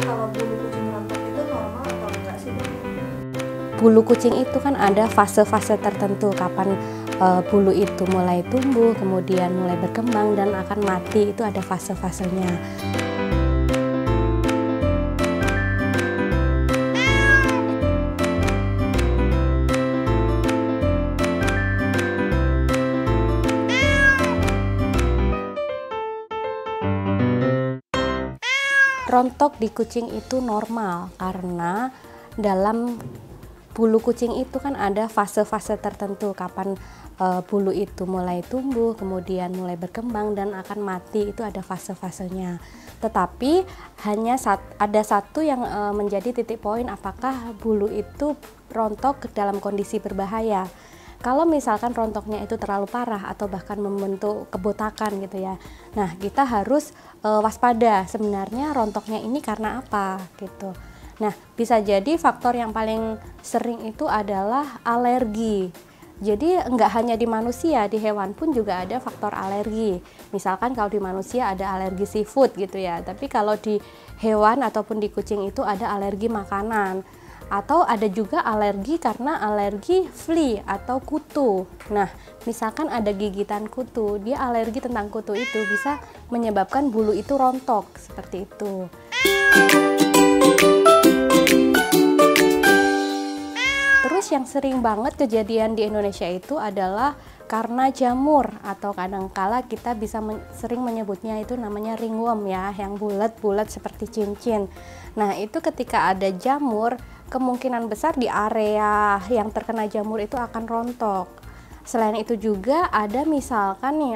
Kalau bulu kucing rontok itu normal atau enggak sih, Dok? Bulu kucing itu kan ada fase-fase tertentu kapan bulu itu mulai tumbuh, kemudian mulai berkembang dan akan mati, itu ada fase-fasenya. Rontok di kucing itu normal karena dalam bulu kucing itu kan ada fase-fase tertentu kapan bulu itu mulai tumbuh, kemudian mulai berkembang dan akan mati, itu ada fase-fasenya. Tetapi hanya ada satu yang menjadi titik poin apakah bulu itu rontok dalam kondisi berbahaya. Kalau misalkan rontoknya itu terlalu parah atau bahkan membentuk kebotakan gitu ya. Nah, kita harus waspada sebenarnya rontoknya ini karena apa gitu. Nah, bisa jadi faktor yang paling sering itu adalah alergi. Jadi nggak hanya di manusia, di hewan pun juga ada faktor alergi. Misalkan kalau di manusia ada alergi seafood gitu ya. Tapi kalau di hewan ataupun di kucing itu ada alergi makanan. Atau ada juga alergi karena alergi flea atau kutu. Nah, misalkan ada gigitan kutu, dia alergi tentang kutu itu bisa menyebabkan bulu itu rontok, seperti itu. Terus yang sering banget kejadian di Indonesia itu adalah karena jamur, atau kadangkala kita bisa sering menyebutnya itu namanya ringworm ya, yang bulat-bulat seperti cincin. Nah, itu ketika ada jamur, kemungkinan besar di area yang terkena jamur itu akan rontok. Selain itu juga ada misalkan nih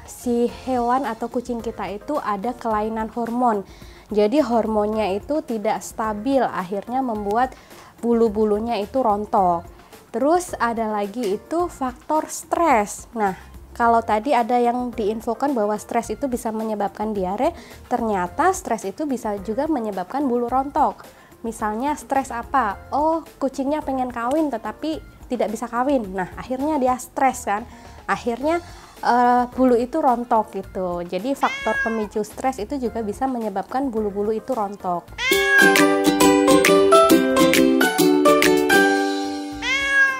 si hewan atau kucing kita itu ada kelainan hormon. Jadi hormonnya itu tidak stabil, akhirnya membuat bulu-bulunya itu rontok. Terus ada lagi itu faktor stres. Nah, kalau tadi ada yang diinfokan bahwa stres itu bisa menyebabkan diare, ternyata stres itu bisa juga menyebabkan bulu rontok. Misalnya stres apa? Oh, kucingnya pengen kawin tetapi tidak bisa kawin. Nah, akhirnya dia stres kan. Akhirnya bulu itu rontok gitu. Jadi faktor pemicu stres itu juga bisa menyebabkan bulu-bulu itu rontok.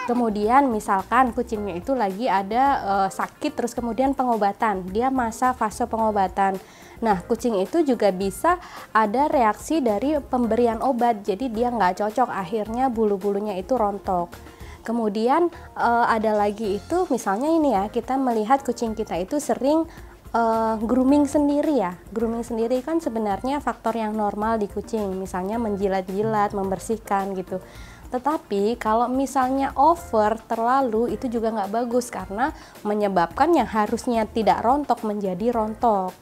Kemudian misalkan kucingnya itu lagi ada sakit terus kemudian pengobatan, dia masa fase pengobatan. Nah, kucing itu juga bisa ada reaksi dari pemberian obat, jadi dia nggak cocok, akhirnya bulu-bulunya itu rontok. Kemudian ada lagi itu misalnya ini ya, kita melihat kucing kita itu sering grooming sendiri ya. Grooming sendiri kan sebenarnya faktor yang normal di kucing, misalnya menjilat-jilat, membersihkan gitu. Tetapi kalau misalnya over terlalu itu juga nggak bagus karena menyebabkan yang harusnya tidak rontok menjadi rontok.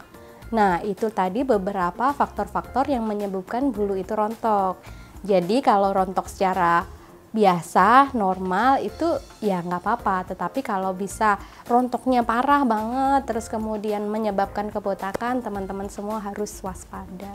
Nah, itu tadi beberapa faktor-faktor yang menyebabkan bulu itu rontok. Jadi kalau rontok secara biasa, normal itu ya nggak apa-apa. Tetapi kalau bisa rontoknya parah banget terus kemudian menyebabkan kebotakan, teman-teman semua harus waspada.